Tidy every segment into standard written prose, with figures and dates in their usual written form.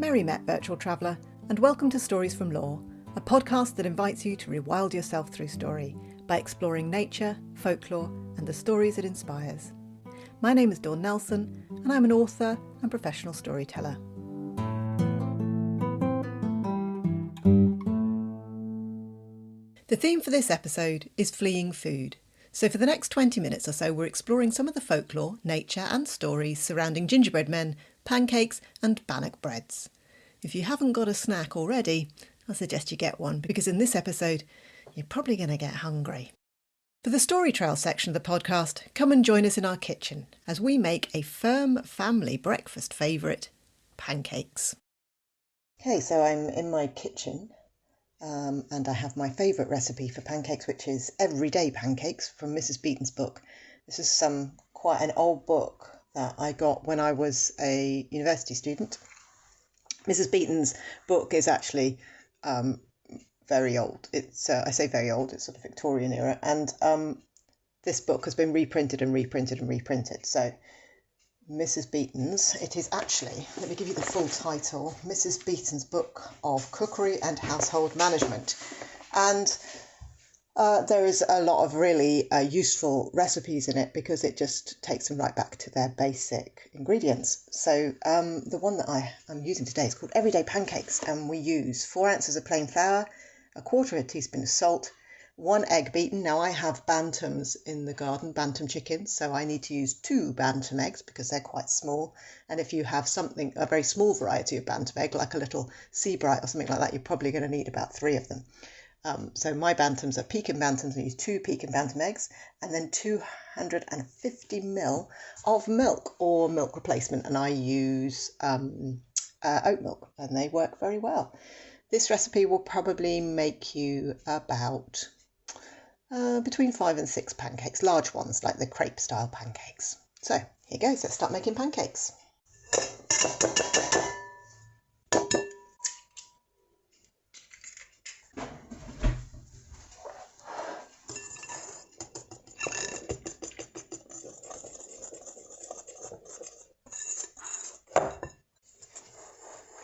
Merry met, virtual traveller, and welcome to Stories from Lore, a podcast that invites you to rewild yourself through story by exploring nature, folklore, and the stories it inspires. My name is Dawn Nelson, and I'm an author and professional storyteller. The theme for this episode is fleeing food. So for the next 20 minutes or so, we're exploring some of the folklore, nature and stories surrounding gingerbread men, pancakes and bannock breads. If you haven't got a snack already, I suggest you get one, because in this episode, you're probably going to get hungry. For the story trail section of the podcast, come and join us in our kitchen as we make a firm family breakfast favourite, pancakes. Okay, so I'm in my kitchen. And I have my favourite recipe for pancakes, which is everyday pancakes from Mrs. Beeton's book. This is quite an old book that I got when I was a university student. Mrs. Beeton's book is actually very old. I say very old, it's sort of Victorian era. And this book has been reprinted and reprinted and reprinted. So Mrs. Beeton's, it is actually, let me give you the full title, Mrs. Beeton's Book of Cookery and Household Management. And there is a lot of really useful recipes in it because it just takes them right back to their basic ingredients. So the one that I'm using today is called Everyday Pancakes, and we use 4 ounces of plain flour, a quarter of a teaspoon of salt, 1 egg beaten. Now I have bantams in the garden, bantam chickens, so I need to use 2 bantam eggs because they're quite small. And if you have a very small variety of bantam egg, like a little sea bright or something like that, you're probably going to need about 3 of them. So my bantams are Pekin bantams. I use 2 Pekin bantam eggs and then 250 ml of milk or milk replacement, and I use oat milk, and they work very well. This recipe will probably make you about between 5 and 6 pancakes, large ones like the crepe style pancakes. So here goes, let's start making pancakes.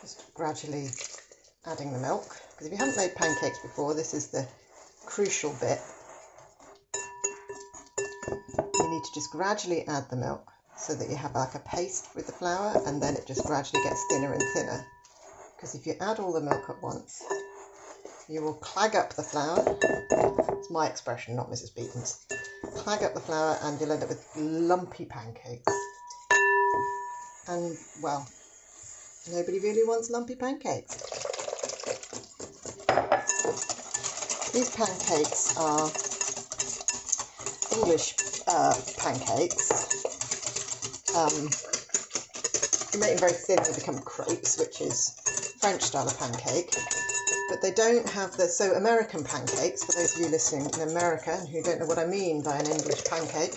Just gradually adding the milk, because if you haven't made pancakes before, this is the crucial bit. You need to just gradually add the milk so that you have like a paste with the flour, and then it just gradually gets thinner and thinner. Because if you add all the milk at once, you will clag up the flour. It's my expression, not Mrs. Beeton's. Clag up the flour and you'll end up with lumpy pancakes. And, well, nobody really wants lumpy pancakes. These pancakes are English pancakes. You make them very thin, they become crepes, which is French style of pancake. But they don't have so American pancakes, for those of you listening in America who don't know what I mean by an English pancake.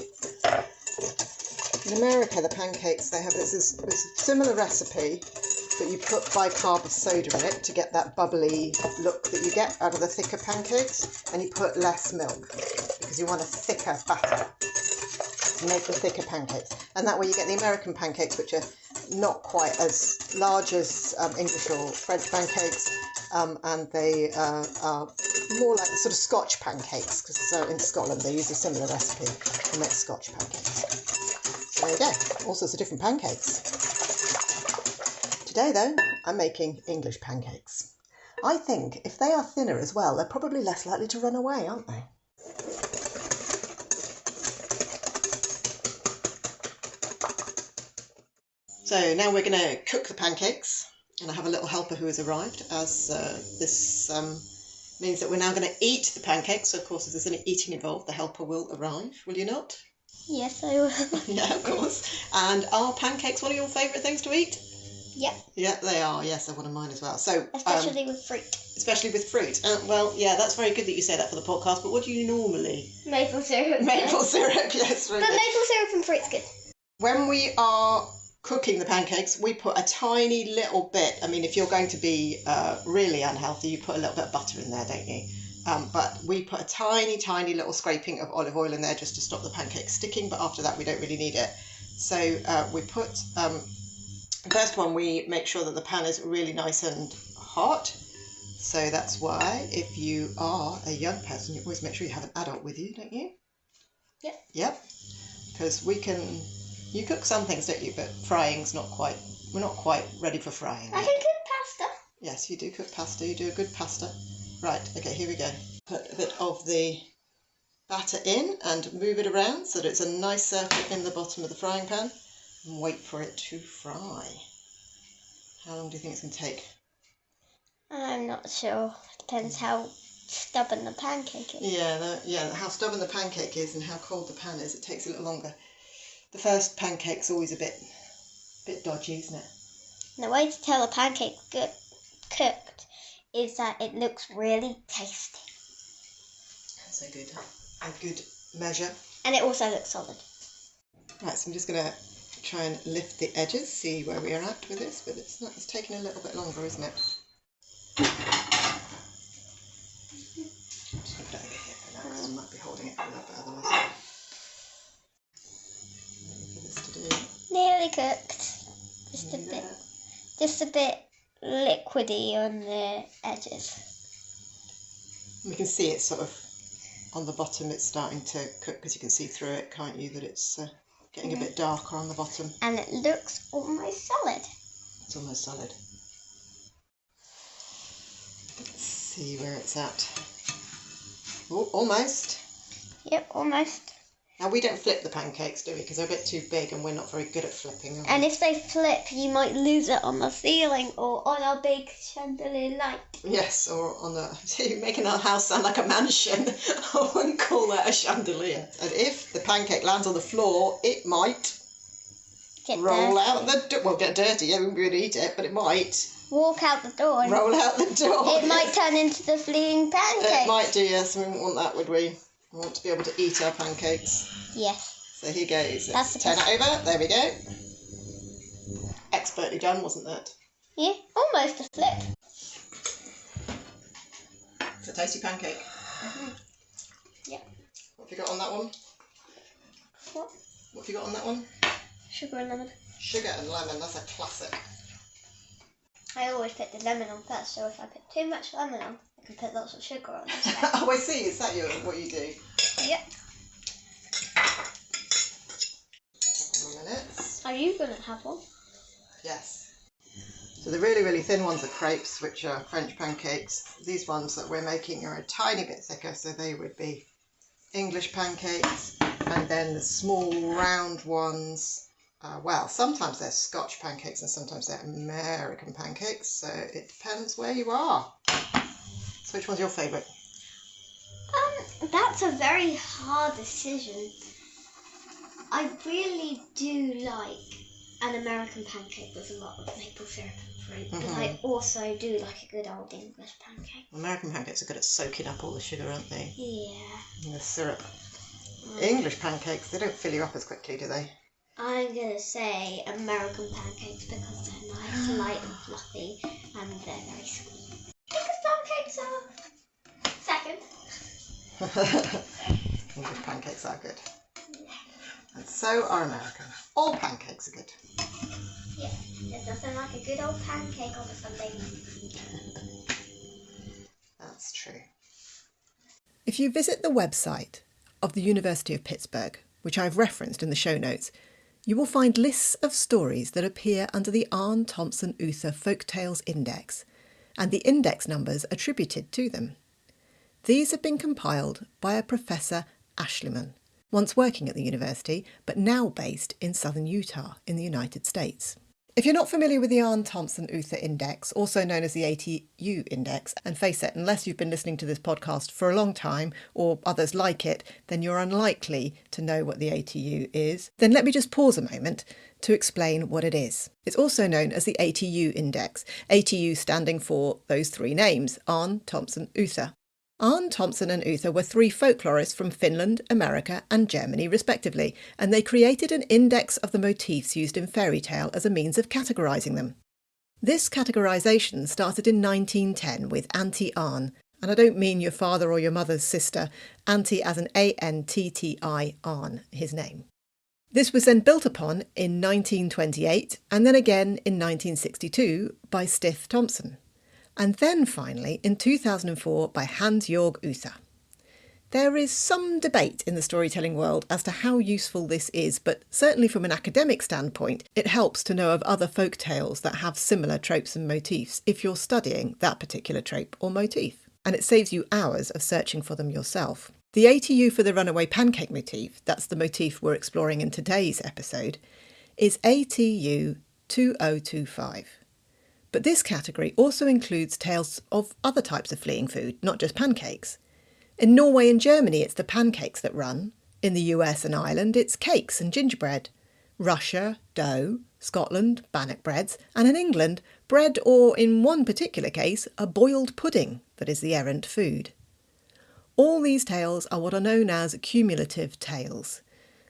In America, the pancakes they have, it's a similar recipe, but you put bicarb of soda in it to get that bubbly look that you get out of the thicker pancakes, and you put less milk because you want a thicker batter to make the thicker pancakes. And that way you get the American pancakes, which are not quite as large as English or French pancakes, and they are more like the sort of Scotch pancakes, because in Scotland they use a similar recipe to make Scotch pancakes. So there you go, all sorts of different pancakes. Today, though, I'm making English pancakes. I think if they are thinner as well, they're probably less likely to run away, aren't they? So now we're going to cook the pancakes, and I have a little helper who has arrived, as this means that we're now going to eat the pancakes. So, of course, if there's any eating involved, the helper will arrive. Will you not? Yes, I will. Yeah, of course. And are pancakes one of your favourite things to eat? Yep. Yeah, they are. Yes, they're one of mine as well. So, especially with fruit. Especially with fruit. Well, yeah, that's very good that you say that for the podcast. But what do you normally? Maple syrup. Maple syrup, yes. But maple syrup and fruit's good. When we are cooking the pancakes, we put a tiny little bit. I mean, if you're going to be really unhealthy, you put a little bit of butter in there, don't you? But we put a tiny little scraping of olive oil in there just to stop the pancakes sticking. But after that, we don't really need it. So we put The first one, we make sure that the pan is really nice and hot. So that's why if you are a young person, you always make sure you have an adult with you, don't you? Yep. Yep. Because you cook some things, don't you? But frying's we're not quite ready for frying. I can cook pasta. Yes, you do cook pasta. You do a good pasta. Right, okay, here we go. Put a bit of the batter in and move it around so that it's a nice circle in the bottom of the frying pan. And wait for it to fry. How long do you think it's going to take? I'm not sure. Depends how stubborn the pancake is. Yeah, how stubborn the pancake is and how cold the pan is. It takes a little longer. The first pancake's always a bit dodgy, isn't it? And the way to tell a pancake's good cooked is that it looks really tasty. That's a good measure. And it also looks solid. Right, so I'm just going to try and lift the edges, see where we are at with this, but it's taking a little bit longer, isn't it? I'm just going to put it over here for now because I might be holding it a little bit otherwise. Waiting for this to do. Nearly cooked. Just a bit liquidy on the edges. We can see it sort of on the bottom, it's starting to cook because you can see through it, can't you, that it's getting a bit darker on the bottom. And it looks almost solid. It's almost solid. Let's see where it's at. Oh, almost. Yep, almost. Now, we don't flip the pancakes, do we? Because they're a bit too big and we're not very good at flipping them. And if they flip, you might lose it on the ceiling or on a big chandelier light. Yes, or on you're making our house sound like a mansion. I wouldn't call that a chandelier. And if the pancake lands on the floor, it might roll out get dirty. Yeah, we won't be able to eat it, but it might. Walk out the door. Roll out the door. It might turn into the fleeing pancake. It might do, yes. We wouldn't want that, would we? We want to be able to eat our pancakes. Yes. So here goes. That's Turn it over. There we go. Expertly done, wasn't that? Yeah, almost a flip. It's a tasty pancake. Mm-hmm. Yeah. What have you got on that one? What? What have you got on that one? Sugar and lemon. Sugar and lemon, that's a classic. I always put the lemon on first, so if I put too much lemon on, I can put lots of sugar on instead. Oh, I see. Is that what you do? Yep. Couple more minutes. Are you going to have one? Yes. So the really, really thin ones are crepes, which are French pancakes. These ones that we're making are a tiny bit thicker, so they would be English pancakes. And then the small round ones, well, sometimes they're Scotch pancakes and sometimes they're American pancakes, so it depends where you are. So which one's your favourite? That's a very hard decision. I really do like an American pancake with a lot of maple syrup and fruit, but I also do like a good old English pancake. American pancakes are good at soaking up all the sugar, aren't they? Yeah. And the syrup. English pancakes, they don't fill you up as quickly, do they? I'm going to say American pancakes because they're nice, light and fluffy, and they're very sweet. English pancakes are second. English pancakes are good. And so are American. All pancakes are good. Yeah, there's nothing like a good old pancake on a Sunday. That's true. If you visit the website of the University of Pittsburgh, which I've referenced in the show notes, you will find lists of stories that appear under the Arne Thompson Uther Folktales Index and the index numbers attributed to them. These have been compiled by a Professor Ashliman, once working at the university but now based in southern Utah in the United States. If you're not familiar with the Arne Thompson Uther Index, also known as the ATU Index, and face it, unless you've been listening to this podcast for a long time or others like it, then you're unlikely to know what the ATU is, then let me just pause a moment to explain what it is. It's also known as the ATU Index, ATU standing for those three names, Arne, Thompson, Uther. Arne, Thompson and Uther were three folklorists from Finland, America and Germany respectively, and they created an index of the motifs used in fairy tale as a means of categorising them. This categorisation started in 1910 with Auntie Arne, and I don't mean your father or your mother's sister, Auntie as an Antti Arne, his name. This was then built upon in 1928 and then again in 1962 by Stith Thompson, and then finally in 2004 by Hans-Jörg Uther. There is some debate in the storytelling world as to how useful this is, but certainly from an academic standpoint, it helps to know of other folk tales that have similar tropes and motifs if you're studying that particular trope or motif, and it saves you hours of searching for them yourself. The ATU for the Runaway pancake motif, that's the motif we're exploring in today's episode, is ATU 2025. But this category also includes tales of other types of fleeing food, not just pancakes. In Norway and Germany, it's the pancakes that run. In the US and Ireland, it's cakes and gingerbread. Russia, dough. Scotland, bannock breads. And in England, bread or, in one particular case, a boiled pudding that is the errant food. All these tales are what are known as cumulative tales.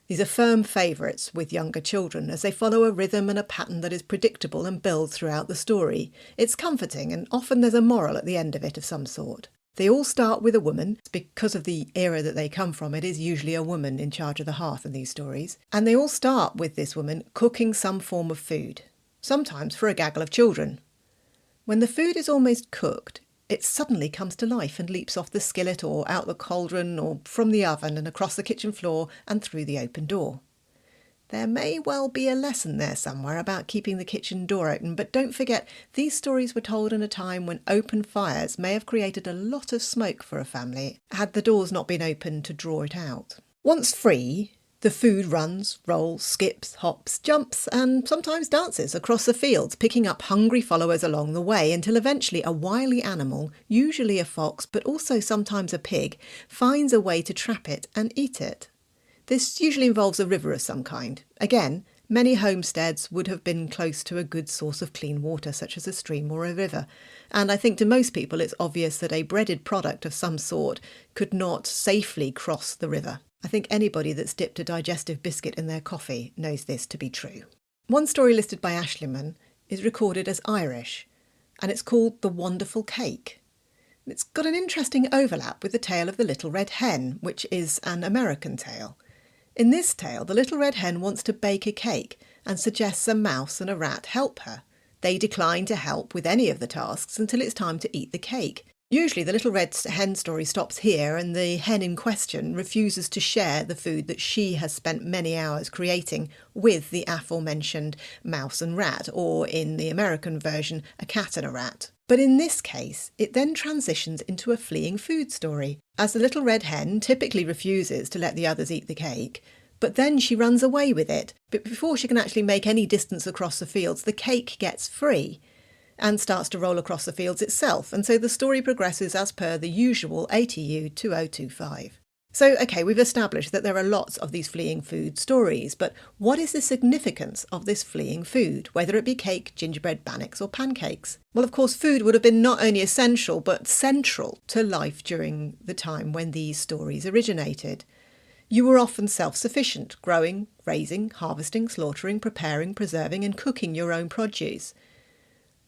These are firm favourites with younger children as they follow a rhythm and a pattern that is predictable and builds throughout the story. It's comforting and often there's a moral at the end of it of some sort. They all start with a woman. Because of the era that they come from, it is usually a woman in charge of the hearth in these stories. And they all start with this woman cooking some form of food, sometimes for a gaggle of children. When the food is almost cooked, it suddenly comes to life and leaps off the skillet or out the cauldron or from the oven and across the kitchen floor and through the open door. There may well be a lesson there somewhere about keeping the kitchen door open, but don't forget, these stories were told in a time when open fires may have created a lot of smoke for a family, had the doors not been open to draw it out. Once free, the food runs, rolls, skips, hops, jumps, and sometimes dances across the fields, picking up hungry followers along the way until eventually a wily animal, usually a fox, but also sometimes a pig, finds a way to trap it and eat it. This usually involves a river of some kind. Again, many homesteads would have been close to a good source of clean water, such as a stream or a river. And I think to most people it's obvious that a breaded product of some sort could not safely cross the river. I think anybody that's dipped a digestive biscuit in their coffee knows this to be true. One story listed by Ashleyman is recorded as Irish, and it's called The Wonderful Cake. It's got an interesting overlap with the tale of the Little Red Hen, which is an American tale. In this tale, the little red hen wants to bake a cake and suggests a mouse and a rat help her. They decline to help with any of the tasks until it's time to eat the cake. Usually the little red hen story stops here and the hen in question refuses to share the food that she has spent many hours creating with the aforementioned mouse and rat, or in the American version, a cat and a rat. But in this case, it then transitions into a fleeing food story, as the little red hen typically refuses to let the others eat the cake, but then she runs away with it. But before she can actually make any distance across the fields, the cake gets free and starts to roll across the fields itself, and so the story progresses as per the usual ATU 2025. So, OK, we've established that there are lots of these fleeing food stories, but what is the significance of this fleeing food, whether it be cake, gingerbread, bannocks or pancakes? Well, of course, food would have been not only essential, but central to life during the time when these stories originated. You were often self-sufficient, growing, raising, harvesting, slaughtering, preparing, preserving and cooking your own produce.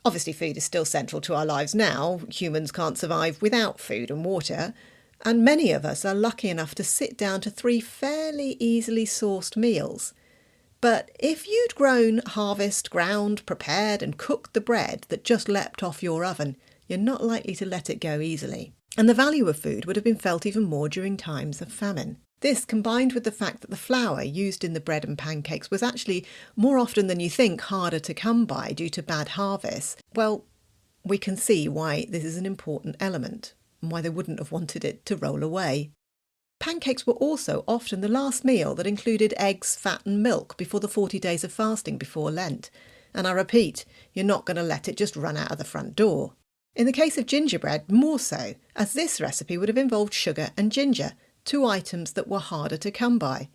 Obviously, food is still central to our lives now. Humans can't survive without food and water. And many of us are lucky enough to sit down to 3 fairly easily sourced meals. But if you'd grown, harvested, ground, prepared and cooked the bread that just leapt off your oven, you're not likely to let it go easily. And the value of food would have been felt even more during times of famine. This, combined with the fact that the flour used in the bread and pancakes was actually, more often than you think, harder to come by due to bad harvests, well, we can see why this is an important element and why they wouldn't have wanted it to roll away. Pancakes were also often the last meal that included eggs, fat and milk before the 40 days of fasting before Lent. And I repeat, you're not going to let it just run out of the front door. In the case of gingerbread, more so, as this recipe would have involved sugar and ginger, 2 items that were harder to come by.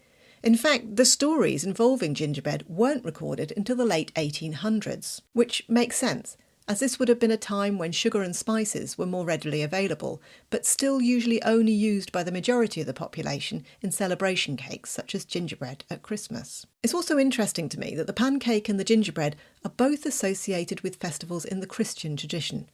In fact, the stories involving gingerbread weren't recorded until the late 1800s, which makes sense, as this would have been a time when sugar and spices were more readily available, but still usually only used by the majority of the population in celebration cakes such as gingerbread at Christmas. It's also interesting to me that the pancake and the gingerbread are both associated with festivals in the Christian tradition.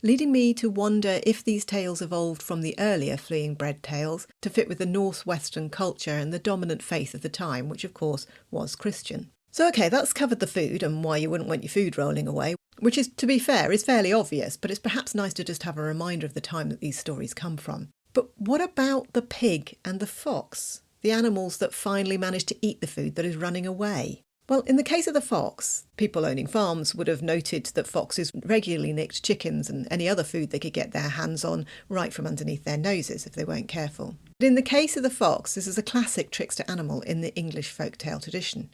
leading me to wonder if these tales evolved from the earlier fleeing bread tales to fit with the northwestern culture and the dominant faith of the time, which of course was Christian. So okay, that's covered the food and why you wouldn't want your food rolling away, which is, to be fair, is fairly obvious, but it's perhaps nice to just have a reminder of the time that these stories come from. But what about the pig and the fox, the animals that finally manage to eat the food that is running away? Well, in the case of the fox, people owning farms would have noted that foxes regularly nicked chickens and any other food they could get their hands on right from underneath their noses if they weren't careful. But in the case of the fox, this is a classic trickster animal in the English folktale tradition.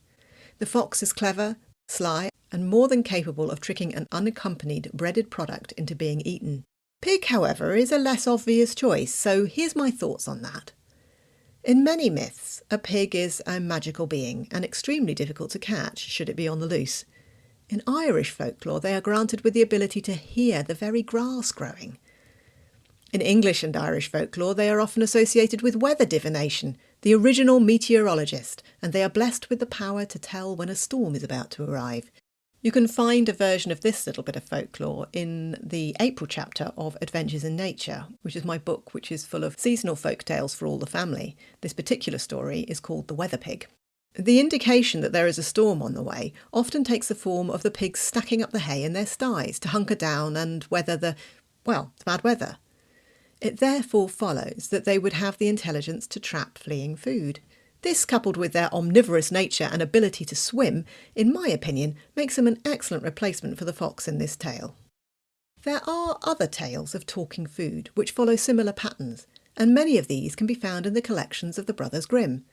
The fox is clever, sly, and more than capable of tricking an unaccompanied breaded product into being eaten. Pig, however, is a less obvious choice, so here's my thoughts on that. In many myths, a pig is a magical being and extremely difficult to catch should it be on the loose. In Irish folklore, they are granted with the ability to hear the very grass growing. In English and Irish folklore, they are often associated with weather divination, the original meteorologist, and they are blessed with the power to tell when a storm is about to arrive. You can find a version of this little bit of folklore in the April chapter of Adventures in Nature, which is my book which is full of seasonal folk tales for all the family. This particular story is called The Weather Pig. The indication that there is a storm on the way often takes the form of the pigs stacking up the hay in their sties to hunker down and weather the bad weather. It therefore follows that they would have the intelligence to trap fleeing food. This, coupled with their omnivorous nature and ability to swim, in my opinion, makes them an excellent replacement for the fox in this tale. There are other tales of talking food which follow similar patterns, and many of these can be found in the collections of the brothers Grimm.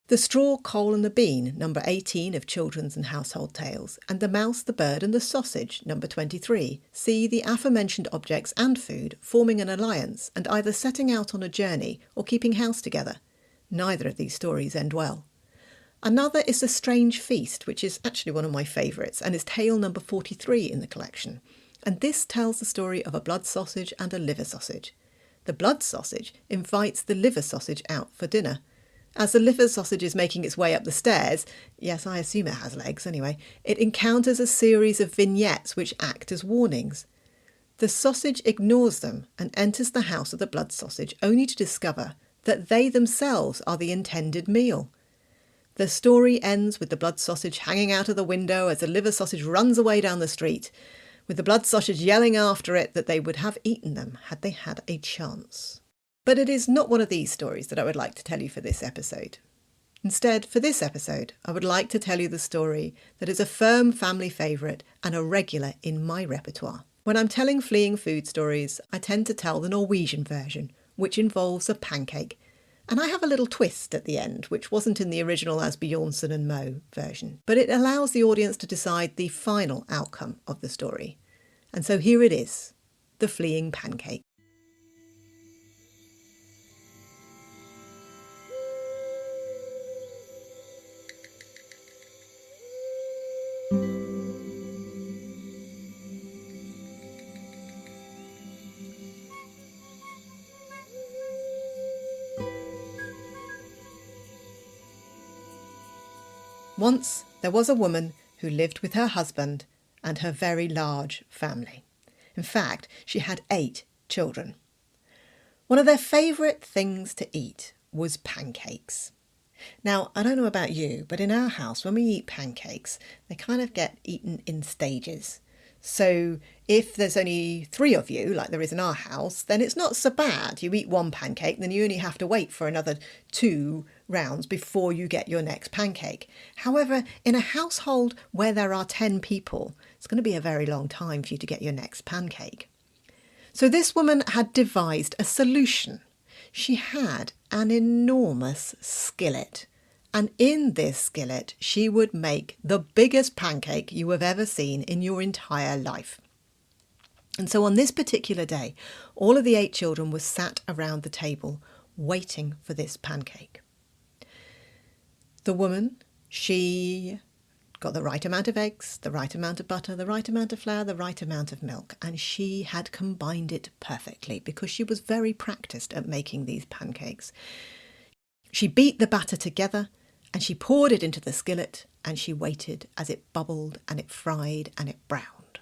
The Straw, Coal and the Bean, number 18 of Children's and Household Tales, and The Mouse, the Bird and the Sausage, number 23, see the aforementioned objects and food forming an alliance and either setting out on a journey or keeping house together. Neither of these stories end well. Another is The Strange Feast, which is actually one of my favourites and is tale number 43 in the collection. And this tells the story of a blood sausage and a liver sausage. The blood sausage invites the liver sausage out for dinner. As the liver sausage is making its way up the stairs, yes, I assume it has legs anyway, it encounters a series of vignettes which act as warnings. The sausage ignores them and enters the house of the blood sausage only to discover that they themselves are the intended meal. The story ends with the blood sausage hanging out of the window as the liver sausage runs away down the street, with the blood sausage yelling after it that they would have eaten them had they had a chance. But it is not one of these stories that I would like to tell you for this episode. Instead, for this episode, I would like to tell you the story that is a firm family favourite and a regular in my repertoire. When I'm telling fleeing food stories, I tend to tell the Norwegian version, which involves a pancake. And I have a little twist at the end, which wasn't in the original Asbjorsen and Moe version. But it allows the audience to decide the final outcome of the story. And so here it is, The Fleeing Pancake. Once there was a woman who lived with her husband and her very large family. In fact, she had 8 children. One of their favourite things to eat was pancakes. Now, I don't know about you, but in our house, when we eat pancakes, they kind of get eaten in stages. So if there's only 3 of you, like there is in our house, then it's not so bad. You eat 1 pancake, then you only have to wait for another 2 rounds before you get your next pancake. However, in a household where there are 10 people, it's going to be a very long time for you to get your next pancake. So this woman had devised a solution. She had an enormous skillet. And in this skillet, she would make the biggest pancake you have ever seen in your entire life. And so on this particular day, all of the 8 children were sat around the table waiting for this pancake. The woman, she got the right amount of eggs, the right amount of butter, the right amount of flour, the right amount of milk, and she had combined it perfectly because she was very practiced at making these pancakes. She beat the batter together and she poured it into the skillet and she waited as it bubbled and it fried and it browned.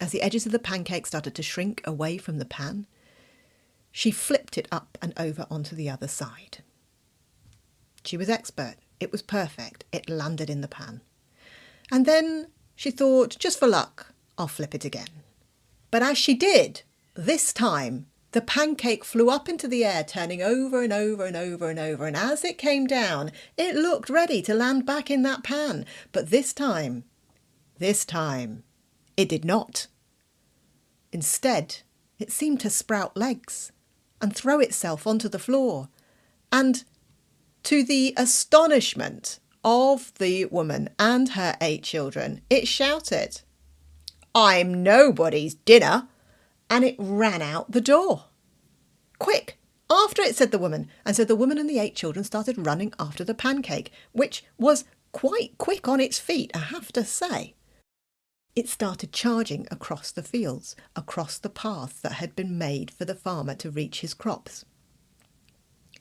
as the edges of the pancake started to shrink away from the pan, she flipped it up and over onto the other side. She was expert. It was perfect. It landed in the pan. And then she thought, just for luck, I'll flip it again. But as she did, this time, the pancake flew up into the air, turning over and over and over and over. And as it came down, it looked ready to land back in that pan. But this time, it did not. Instead, it seemed to sprout legs and throw itself onto the floor. And to the astonishment of the woman and her 8 children, it shouted, "I'm nobody's dinner," and it ran out the door. Quick, after it, said the woman. And so the woman and the 8 children started running after the pancake, which was quite quick on its feet, I have to say. It started charging across the fields, across the path that had been made for the farmer to reach his crops.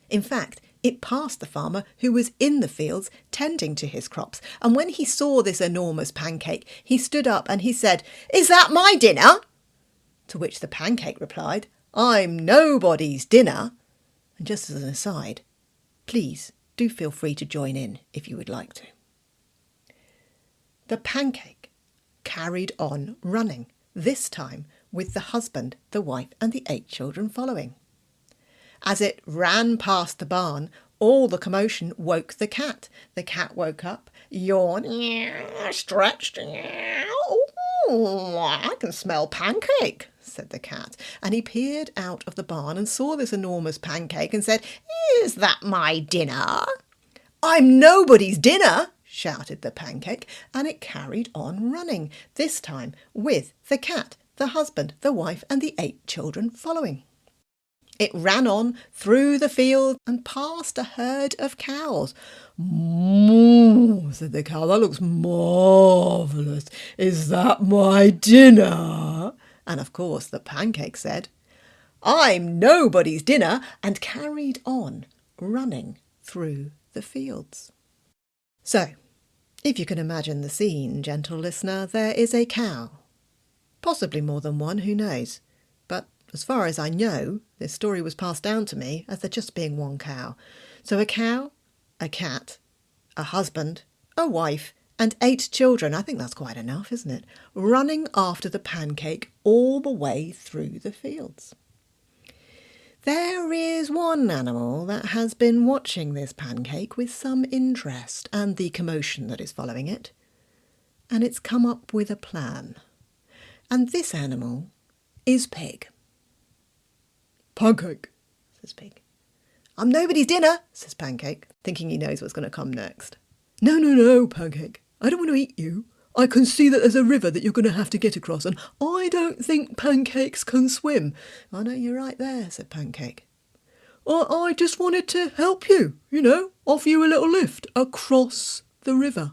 In fact, it passed the farmer who was in the fields tending to his crops, and when he saw this enormous pancake, he stood up and he said, "Is that my dinner?" To which the pancake replied, "I'm nobody's dinner." And just as an aside, please do feel free to join in if you would like to. The pancake carried on running, this time with the husband, the wife and the 8 children following. As it ran past the barn, all the commotion woke the cat. The cat woke up, yawned, stretched. "Oh, I can smell pancake," said the cat. And he peered out of the barn and saw this enormous pancake and said, "Is that my dinner?" "I'm nobody's dinner," shouted the pancake, and it carried on running, this time with the cat, the husband, the wife and the 8 children following. It ran on through the field and past a herd of cows. "Moo," said the cow, "that looks marvellous. Is that my dinner?" And of course the pancake said, "I'm nobody's dinner," and carried on running through the fields. So, if you can imagine the scene, gentle listener, there is a cow. Possibly more than one, who knows? But as far as I know, this story was passed down to me as there just being one cow. So a cow, a cat, a husband, a wife, and 8 children, I think that's quite enough, isn't it? Running after the pancake all the way through the fields. There is one animal that has been watching this pancake with some interest and the commotion that is following it, and it's come up with a plan. And this animal is Pig. "Pancake," says Pig. "I'm nobody's dinner," says Pancake, thinking he knows what's going to come next. No, Pancake. I don't want to eat you. I can see that there's a river that you're going to have to get across, and I don't think pancakes can swim." "I know, you're right there," said Pancake. I just wanted to help you, offer you a little lift across the river."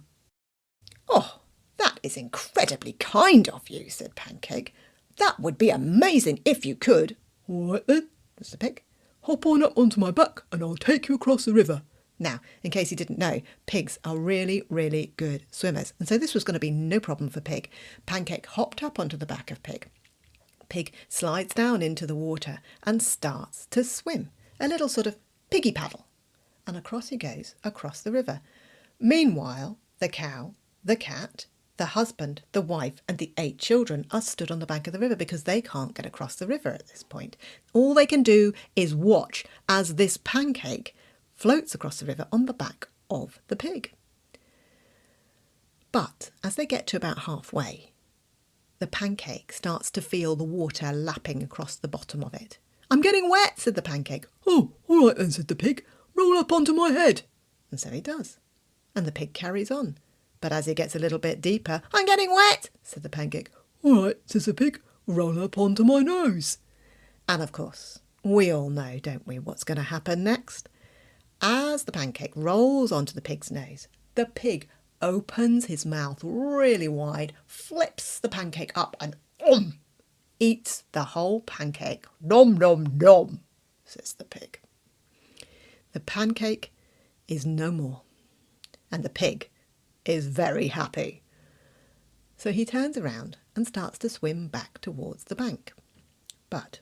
"Oh, that is incredibly kind of you," said Pancake. "That would be amazing if you could." "All right then," said the Pig. "Hop on up onto my back and I'll take you across the river." Now, in case you didn't know, pigs are really, really good swimmers. And so this was going to be no problem for Pig. Pancake hopped up onto the back of Pig. Pig slides down into the water and starts to swim. A little sort of piggy paddle. And across he goes, across the river. Meanwhile, the cow, the cat, the husband, the wife and the 8 children are stood on the bank of the river because they can't get across the river at this point. All they can do is watch as this pancake floats across the river on the back of the pig. But as they get to about halfway, the pancake starts to feel the water lapping across the bottom of it. "I'm getting wet," said the pancake. "Oh, all right then," said the pig. "Roll up onto my head." And so he does. And the pig carries on. But as he gets a little bit deeper, "I'm getting wet," said the pancake. "All right," says the pig. "Roll up onto my nose." And of course, we all know, don't we, what's going to happen next? As the pancake rolls onto the pig's nose, the pig opens his mouth really wide, flips the pancake up and eats the whole pancake. "Nom, nom, nom," says the pig. The pancake is no more, and the pig is very happy. So he turns around and starts to swim back towards the bank. But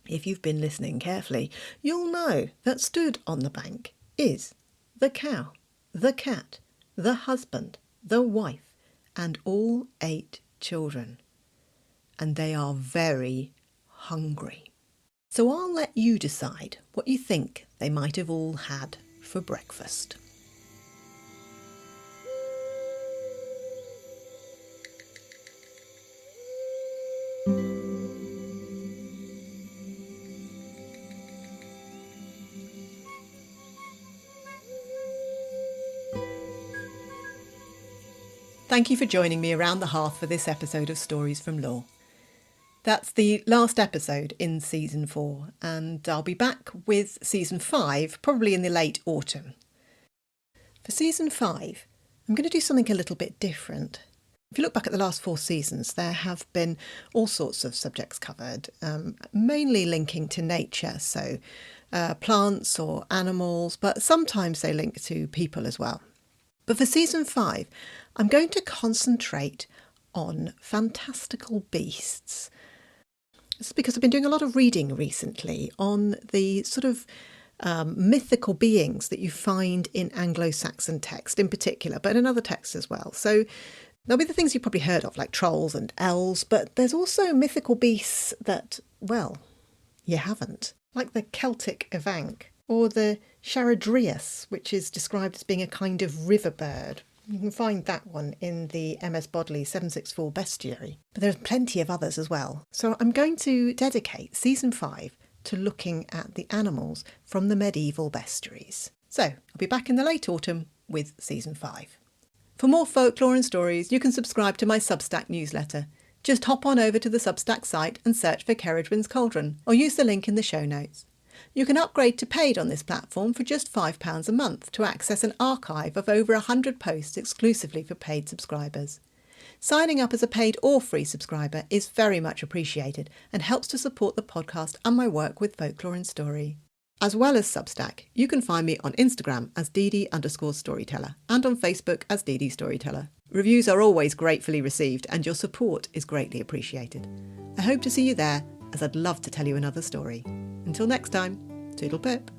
if you've been listening carefully, you'll know that stood on the bank is the cow, the cat, the husband, the wife, and all 8 children. And they are very hungry. So I'll let you decide what you think they might have all had for breakfast. Thank you for joining me around the hearth for this episode of Stories from Lore. That's the last episode in season 4, and I'll be back with season 5 probably in the late autumn. For season 5, I'm going to do something a little bit different. If you look back at the last 4 seasons, there have been all sorts of subjects covered, mainly linking to nature, so plants or animals, but sometimes they link to people as well. But for season 5, I'm going to concentrate on fantastical beasts. This is because I've been doing a lot of reading recently on the sort of mythical beings that you find in Anglo-Saxon text in particular, but in other texts as well. So there'll be the things you've probably heard of, like trolls and elves, but there's also mythical beasts that, well, you haven't, like the Celtic Evank or the Charadrius, which is described as being a kind of river bird. You can find that one in the MS Bodley 764 Bestiary. But there's plenty of others as well. So I'm going to dedicate season 5 to looking at the animals from the medieval bestiaries. So I'll be back in the late autumn with season 5. For more folklore and stories, you can subscribe to my Substack newsletter. Just hop on over to the Substack site and search for Ceridwen's Cauldron, or use the link in the show notes. You can upgrade to paid on this platform for just £5 a month to access an archive of over 100 posts exclusively for paid subscribers. Signing up as a paid or free subscriber is very much appreciated and helps to support the podcast and my work with folklore and story. As well as Substack, you can find me on Instagram as dd_storyteller and on Facebook as dd storyteller. Reviews are always gratefully received and your support is greatly appreciated. I hope to see you there, as I'd love to tell you another story. Until next time, toodle pip.